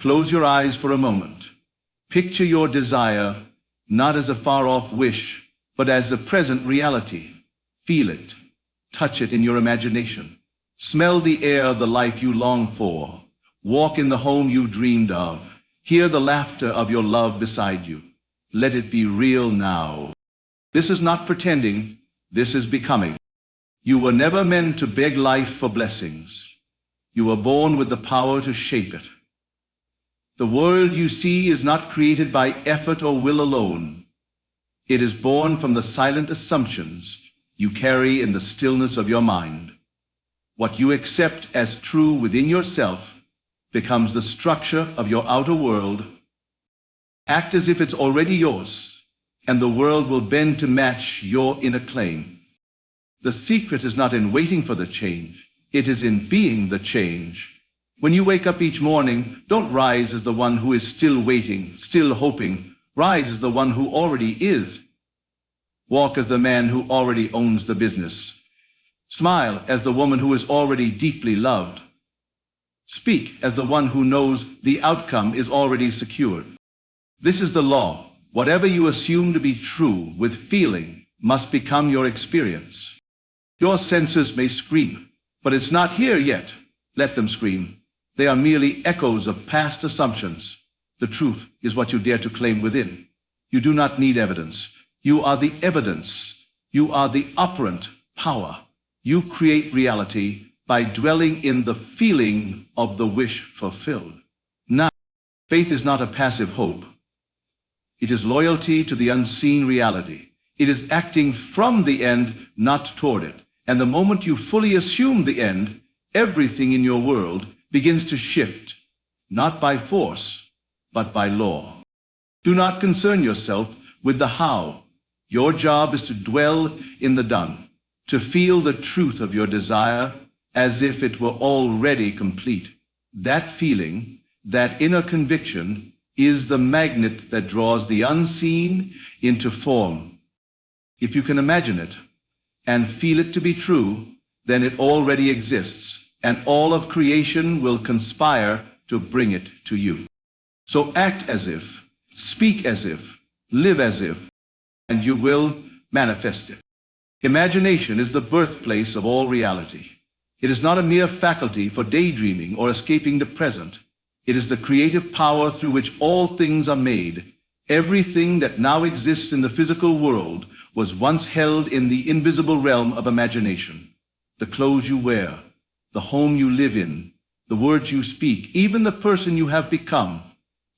Close your eyes for a moment. Picture your desire not as a far-off wish, but as the present reality. Feel it. Touch it in your imagination. Smell the air of the life you long for. Walk in the home you dreamed of. Hear the laughter of your love beside you. Let it be real now. This is not pretending. This is becoming. You were never meant to beg life for blessings. You were born with the power to shape it. The world you see is not created by effort or will alone. It is born from the silent assumptions you carry in the stillness of your mind. What you accept as true within yourself becomes the structure of your outer world. Act as if it's already yours, and the world will bend to match your inner claim. The secret is not in waiting for the change. It is in being the change. When you wake up each morning, don't rise as the one who is still waiting, still hoping. Rise as the one who already is. Walk as the man who already owns the business. Smile as the woman who is already deeply loved. Speak as the one who knows the outcome is already secured. This is the law. Whatever you assume to be true with feeling must become your experience. Your senses may scream, but it's not here yet. Let them scream. They are merely echoes of past assumptions. The truth is what you dare to claim within. You do not need evidence. You are the evidence. You are the operant power. You create reality by dwelling in the feeling of the wish fulfilled. Now, faith is not a passive hope. It is loyalty to the unseen reality. It is acting from the end, not toward it. And the moment you fully assume the end, everything in your world begins to shift, not by force, but by law. Do not concern yourself with the how. Your job is to dwell in the done, to feel the truth of your desire as if it were already complete. That feeling, that inner conviction, is the magnet that draws the unseen into form. If you can imagine it and feel it to be true, then it already exists, and all of creation will conspire to bring it to you. So act as if, speak as if, live as if, and you will manifest it. Imagination is the birthplace of all reality. It is not a mere faculty for daydreaming or escaping the present. It is the creative power through which all things are made. Everything that now exists in the physical world was once held in the invisible realm of imagination. The clothes you wear, the home you live in, the words you speak, even the person you have become.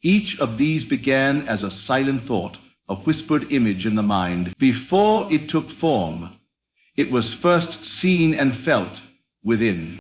Each of these began as a silent thought, a whispered image in the mind. Before it took form, it was first seen and felt within.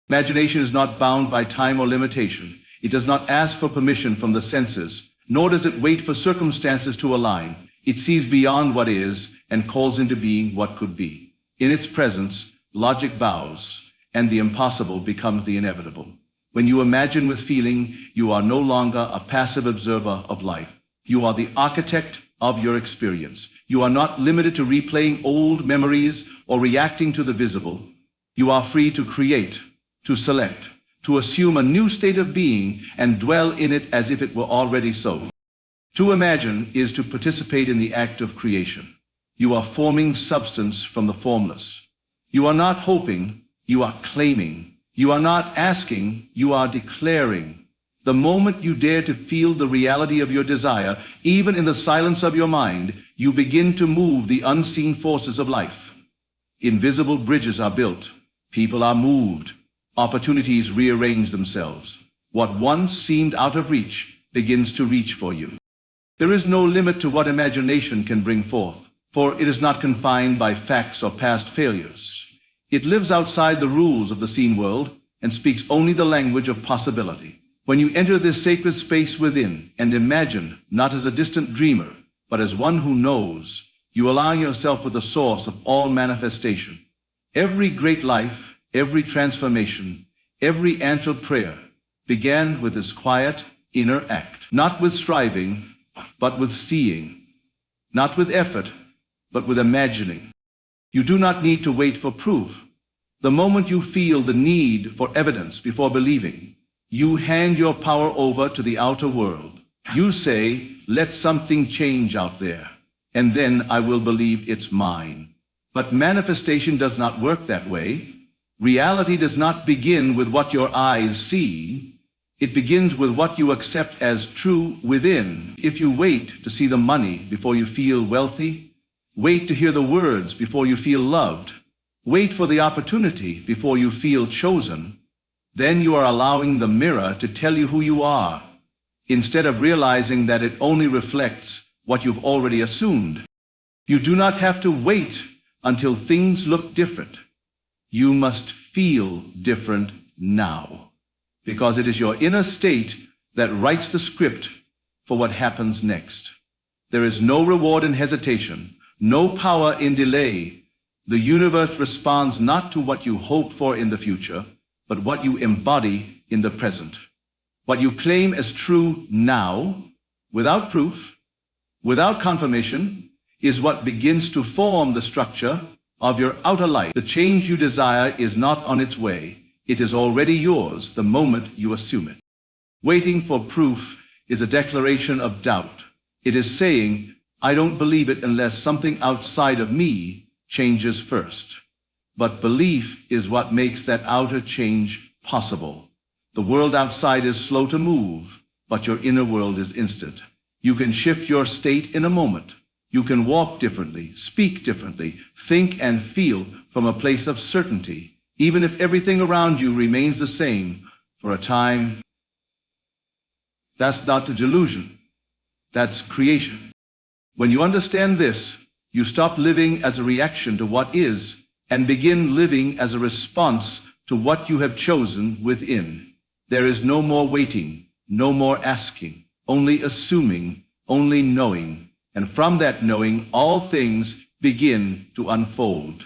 Imagination is not bound by time or limitation. It does not ask for permission from the senses, nor does it wait for circumstances to align. It sees beyond what is and calls into being what could be. In its presence, logic bows, and the impossible becomes the inevitable. When you imagine with feeling, you are no longer a passive observer of life. You are the architect of your experience. You are not limited to replaying old memories or reacting to the visible. You are free to create, to select, to assume a new state of being and dwell in it as if it were already so. To imagine is to participate in the act of creation. You are forming substance from the formless. You are not hoping, you are claiming. You are not asking, you are declaring. The moment you dare to feel the reality of your desire, even in the silence of your mind, you begin to move the unseen forces of life. Invisible bridges are built. People are moved. Opportunities rearrange themselves. What once seemed out of reach begins to reach for you. There is no limit to what imagination can bring forth, for it is not confined by facts or past failures. It lives outside the rules of the seen world and speaks only the language of possibility. When you enter this sacred space within and imagine not as a distant dreamer, but as one who knows, you align yourself with the source of all manifestation. Every great life, every transformation, every answered prayer began with this quiet inner act, not with striving, but with seeing, not with effort, but with imagining. You do not need to wait for proof. The moment you feel the need for evidence before believing, You hand your power over to the outer world. You say, let something change out there, and then I will believe it's mine. But manifestation does not work that way. Reality does not begin with what your eyes see. It begins with what you accept as true within. If you wait to see the money before you feel wealthy, wait to hear the words before you feel loved, wait for the opportunity before you feel chosen, then you are allowing the mirror to tell you who you are, instead of realizing that it only reflects what you've already assumed. You do not have to wait until things look different. You must feel different now, because it is your inner state that writes the script for what happens next. There is no reward in hesitation, no power in delay. The universe responds not to what you hope for in the future, but what you embody in the present. What you claim as true now, without proof, without confirmation, is what begins to form the structure of your outer life. The change you desire is not on its way. It is already yours the moment you assume it. Waiting for proof is a declaration of doubt. It is saying, I don't believe it unless something outside of me changes first. But belief is what makes that outer change possible. The world outside is slow to move, but your inner world is instant. You can shift your state in a moment. You can walk differently, speak differently, think and feel from a place of certainty, even if everything around you remains the same for a time. That's not a delusion. That's creation. When you understand this, you stop living as a reaction to what is and begin living as a response to what you have chosen within. There is no more waiting, no more asking, only assuming, only knowing. And from that knowing, all things begin to unfold.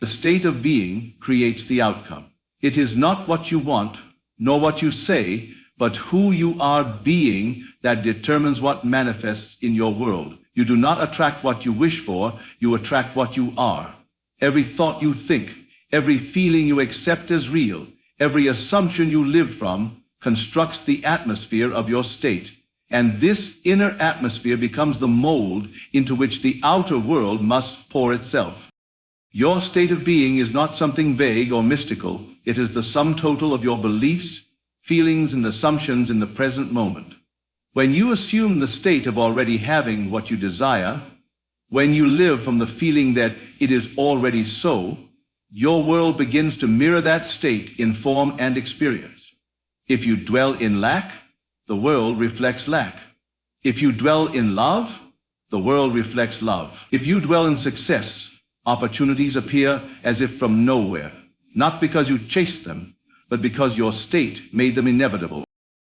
The state of being creates the outcome. It is not what you want, nor what you say, but who you are being that determines what manifests in your world. You do not attract what you wish for, you attract what you are. Every thought you think, every feeling you accept as real, every assumption you live from, constructs the atmosphere of your state. And this inner atmosphere becomes the mold into which the outer world must pour itself. Your state of being is not something vague or mystical. It is the sum total of your beliefs, feelings, and assumptions in the present moment. When you assume the state of already having what you desire, when you live from the feeling that it is already so, your world begins to mirror that state in form and experience. If you dwell in lack, the world reflects lack. If you dwell in love, the world reflects love. If you dwell in success, opportunities appear as if from nowhere, not because you chased them, but because your state made them inevitable.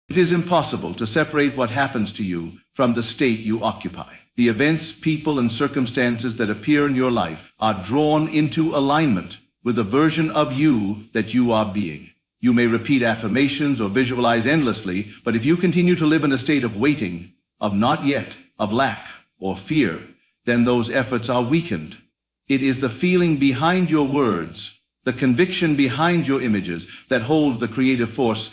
It is impossible to separate what happens to you from the state you occupy. The events, people, and circumstances that appear in your life are drawn into alignment with the version of you that you are being. You may repeat affirmations or visualize endlessly, but if you continue to live in a state of waiting, of not yet, of lack or fear, then those efforts are weakened. It is the feeling behind your words, the conviction behind your images, that holds the creative force.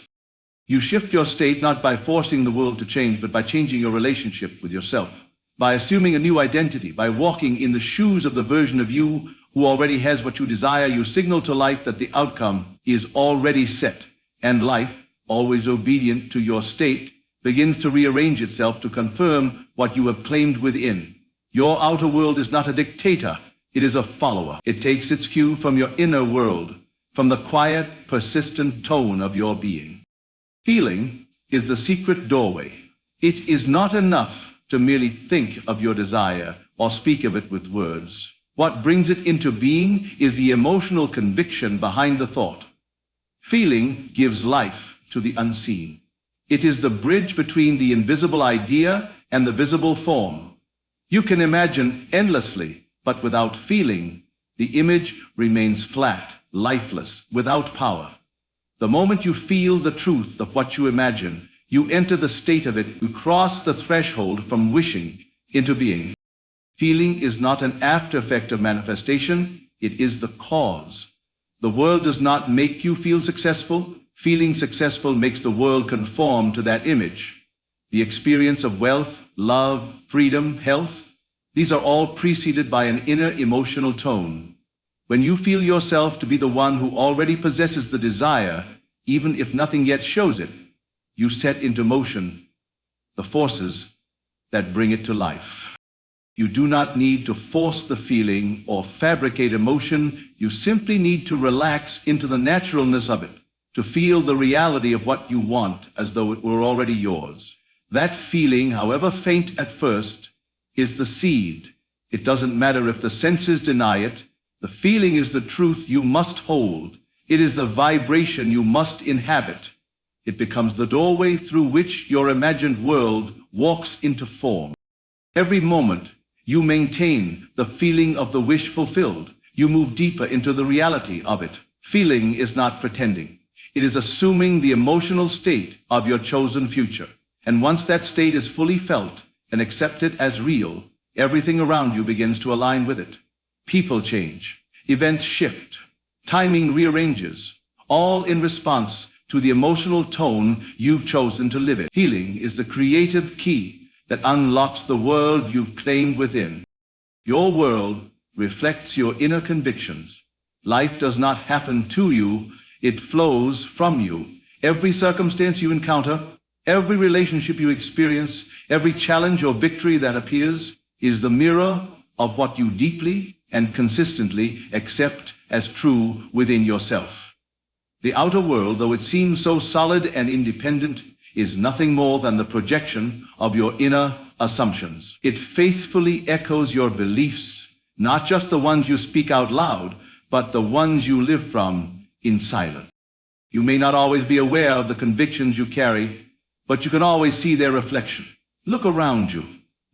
You shift your state not by forcing the world to change, but by changing your relationship with yourself, by assuming a new identity, by walking in the shoes of the version of you who already has what you desire. You signal to life that the outcome is already set, and life, always obedient to your state, begins to rearrange itself to confirm what you have claimed within. Your outer world is not a dictator, it is a follower. It takes its cue from your inner world, from the quiet, persistent tone of your being. Feeling is the secret doorway. It is not enough to merely think of your desire or speak of it with words. What brings it into being is the emotional conviction behind the thought. Feeling gives life to the unseen. It is the bridge between the invisible idea and the visible form. You can imagine endlessly, but without feeling, the image remains flat, lifeless, without power. The moment you feel the truth of what you imagine, you enter the state of it. You cross the threshold from wishing into being. Feeling is not an after effect of manifestation, it is the cause. The world does not make you feel successful. Feeling successful makes the world conform to that image. The experience of wealth, love, freedom, health, these are all preceded by an inner emotional tone. When you feel yourself to be the one who already possesses the desire, even if nothing yet shows it, you set into motion the forces that bring it to life. You do not need to force the feeling or fabricate emotion. You simply need to relax into the naturalness of it, to feel the reality of what you want as though it were already yours. That feeling, however faint at first, is the seed. It doesn't matter if the senses deny it. The feeling is the truth you must hold. It is the vibration you must inhabit. It becomes the doorway through which your imagined world walks into form. Every moment, you maintain the feeling of the wish fulfilled. You move deeper into the reality of it. Feeling is not pretending. It is assuming the emotional state of your chosen future. And once that state is fully felt and accepted as real, everything around you begins to align with it. People change. Events shift. Timing rearranges, all in response to the emotional tone you've chosen to live in. Healing is the creative key that unlocks the world you've claimed within. Your world reflects your inner convictions. Life does not happen to you, it flows from you. Every circumstance you encounter, every relationship you experience, every challenge or victory that appears is the mirror of what you deeply and consistently accept as true within yourself. The outer world, though it seems so solid and independent, is nothing more than the projection of your inner assumptions. It faithfully echoes your beliefs, not just the ones you speak out loud, but the ones you live from in silence. You may not always be aware of the convictions you carry, but you can always see their reflection. Look around you,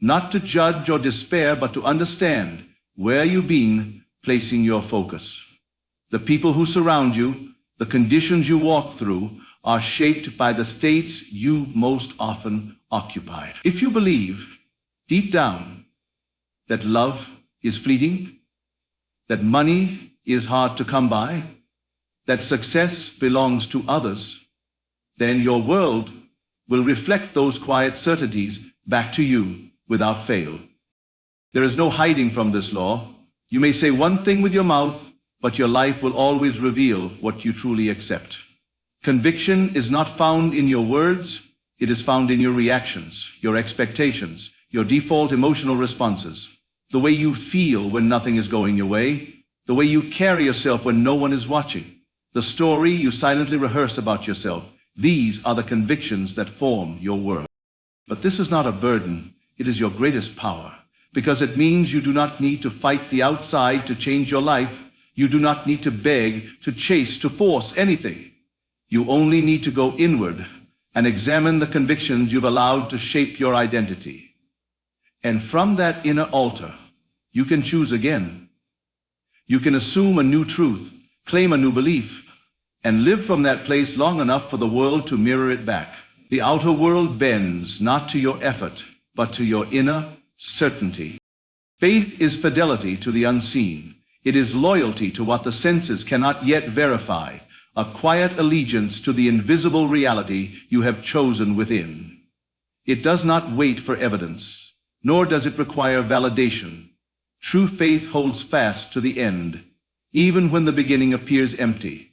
not to judge or despair, but to understand where you've been placing your focus. The people who surround you, the conditions you walk through, are shaped by the states you most often occupied. If you believe, deep down, that love is fleeting, that money is hard to come by, that success belongs to others, then your world will reflect those quiet certainties back to you without fail. There is no hiding from this law. You may say one thing with your mouth, but your life will always reveal what you truly accept. Conviction is not found in your words, it is found in your reactions, your expectations, your default emotional responses, the way you feel when nothing is going your way, the way you carry yourself when no one is watching, the story you silently rehearse about yourself. These are the convictions that form your world. But this is not a burden, it is your greatest power, because it means you do not need to fight the outside to change your life. You do not need to beg, to chase, to force anything. You only need to go inward and examine the convictions you've allowed to shape your identity. And from that inner altar, you can choose again. You can assume a new truth, claim a new belief, and live from that place long enough for the world to mirror it back. The outer world bends not to your effort, but to your inner certainty. Faith is fidelity to the unseen. It is loyalty to what the senses cannot yet verify, a quiet allegiance to the invisible reality you have chosen within. It does not wait for evidence, nor does it require validation. True faith holds fast to the end, even when the beginning appears empty.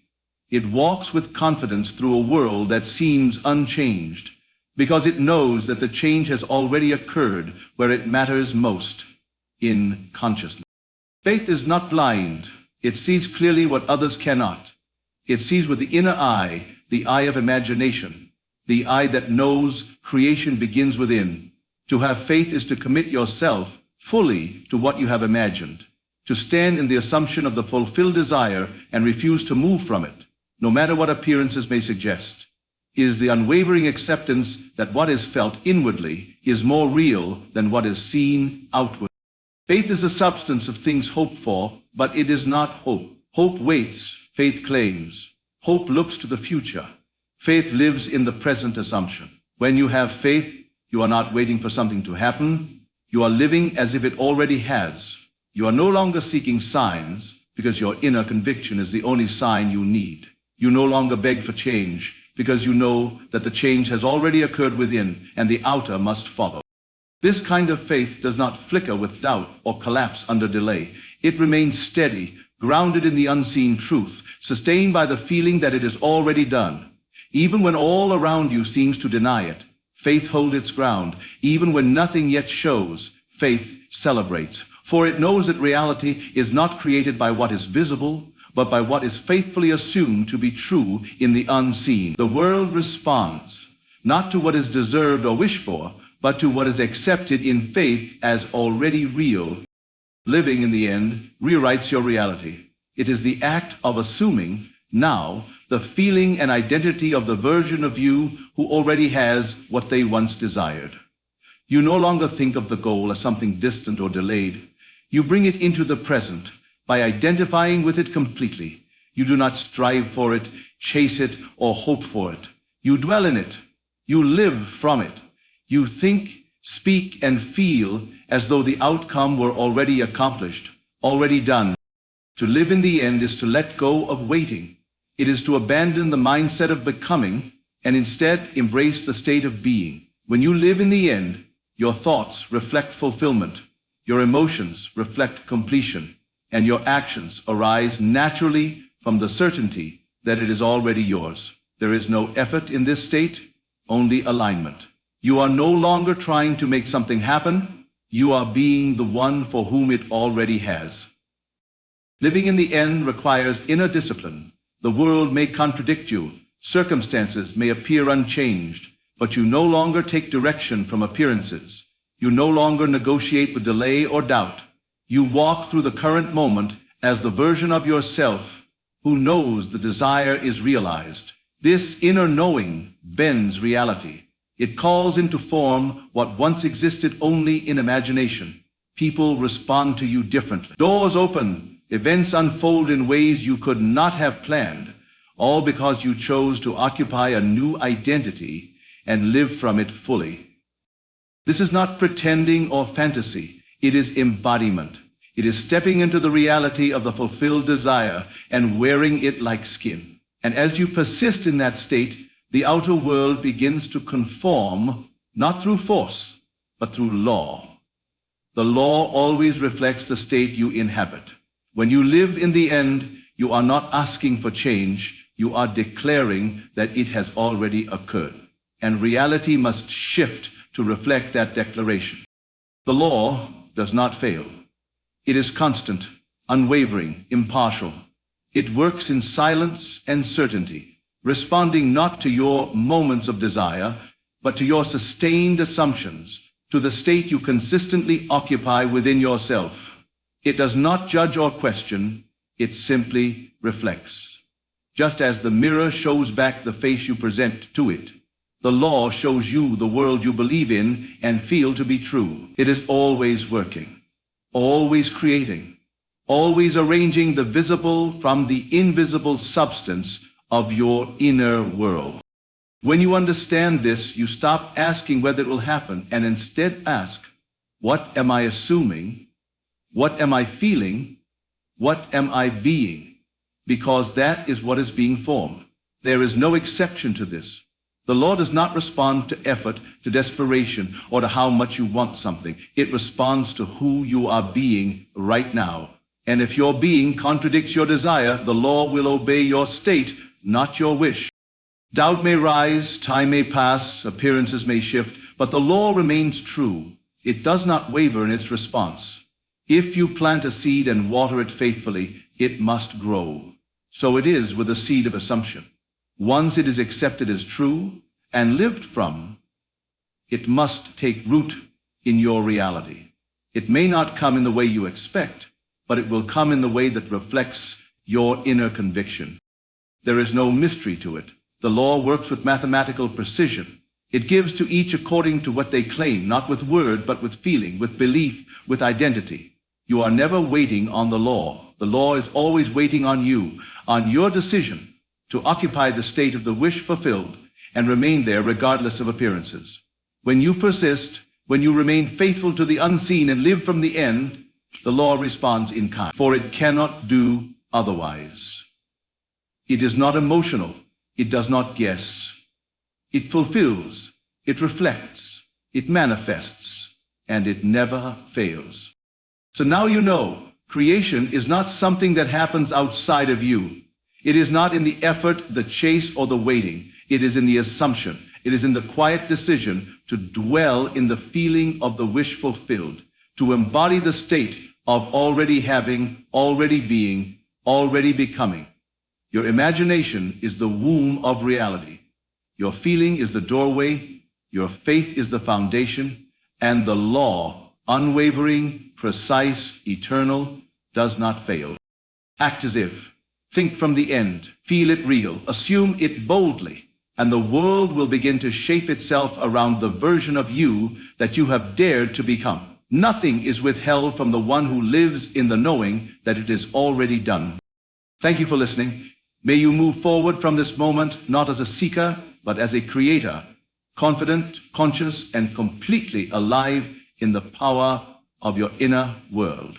It walks with confidence through a world that seems unchanged, because it knows that the change has already occurred where it matters most, in consciousness. Faith is not blind. It sees clearly what others cannot. It sees with the inner eye, the eye of imagination, the eye that knows creation begins within. To have faith is to commit yourself fully to what you have imagined, to stand in the assumption of the fulfilled desire and refuse to move from it, no matter what appearances may suggest. It is the unwavering acceptance that what is felt inwardly is more real than what is seen outwardly. Faith is the substance of things hoped for, but it is not hope. Hope waits, faith claims. Hope looks to the future. Faith lives in the present assumption. When you have faith, you are not waiting for something to happen. You are living as if it already has. You are no longer seeking signs, because your inner conviction is the only sign you need. You no longer beg for change, because you know that the change has already occurred within, and the outer must follow. This kind of faith does not flicker with doubt or collapse under delay. It remains steady, grounded in the unseen truth, sustained by the feeling that it is already done. Even when all around you seems to deny it, faith holds its ground. Even when nothing yet shows, faith celebrates. For it knows that reality is not created by what is visible, but by what is faithfully assumed to be true in the unseen. The world responds, not to what is deserved or wished for, but to what is accepted in faith as already real. Living, in the end, rewrites your reality. It is the act of assuming now the feeling and identity of the version of you who already has what they once desired. You no longer think of the goal as something distant or delayed. You bring it into the present by identifying with it completely. You do not strive for it, chase it, or hope for it. You dwell in it. You live from it. You think, speak, and feel as though the outcome were already accomplished, already done. To live in the end is to let go of waiting. It is to abandon the mindset of becoming and instead embrace the state of being. When you live in the end, your thoughts reflect fulfillment, your emotions reflect completion, and your actions arise naturally from the certainty that it is already yours. There is no effort in this state, only alignment. You are no longer trying to make something happen. You are being the one for whom it already has. Living in the end requires inner discipline. The world may contradict you. Circumstances may appear unchanged, but you no longer take direction from appearances. You no longer negotiate with delay or doubt. You walk through the current moment as the version of yourself who knows the desire is realized. This inner knowing bends reality. It calls into form what once existed only in imagination. People respond to you differently. Doors open, events unfold in ways you could not have planned, all because you chose to occupy a new identity and live from it fully. This is not pretending or fantasy. It is embodiment. It is stepping into the reality of the fulfilled desire and wearing it like skin. And as you persist in that state, the outer world begins to conform, not through force, but through law. The law always reflects the state you inhabit. When you live in the end, you are not asking for change. You are declaring that it has already occurred. And reality must shift to reflect that declaration. The law does not fail. It is constant, unwavering, impartial. It works in silence and certainty, responding not to your moments of desire, but to your sustained assumptions, to the state you consistently occupy within yourself. It does not judge or question, it simply reflects. Just as the mirror shows back the face you present to it, the law shows you the world you believe in and feel to be true. It is always working, always creating, always arranging the visible from the invisible substance of your inner world. When you understand this, you stop asking whether it will happen and instead ask, what am I assuming? What am I feeling? What am I being? Because that is what is being formed. There is no exception to this. The law does not respond to effort, to desperation, or to how much you want something. It responds to who you are being right now. And if your being contradicts your desire, the law will obey your state, not your wish. Doubt may rise, time may pass, appearances may shift, but the law remains true. It does not waver in its response. If you plant a seed and water it faithfully, it must grow. So it is with the seed of assumption. Once it is accepted as true and lived from, it must take root in your reality. It may not come in the way you expect, but it will come in the way that reflects your inner conviction. There is no mystery to it. The law works with mathematical precision. It gives to each according to what they claim, not with word, but with feeling, with belief, with identity. You are never waiting on the law. The law is always waiting on you, on your decision to occupy the state of the wish fulfilled and remain there regardless of appearances. When you persist, when you remain faithful to the unseen and live from the end, the law responds in kind, for it cannot do otherwise. It is not emotional. It does not guess. It fulfills. It reflects. It manifests. And it never fails. So now you know, creation is not something that happens outside of you. It is not in the effort, the chase, or the waiting. It is in the assumption. It is in the quiet decision to dwell in the feeling of the wish fulfilled, to embody the state of already having, already being, already becoming. Your imagination is the womb of reality. Your feeling is the doorway. Your faith is the foundation. And the law, unwavering, precise, eternal, does not fail. Act as if. Think from the end. Feel it real. Assume it boldly. And the world will begin to shape itself around the version of you that you have dared to become. Nothing is withheld from the one who lives in the knowing that it is already done. Thank you for listening. May you move forward from this moment not as a seeker, but as a creator, confident, conscious, and completely alive in the power of your inner world.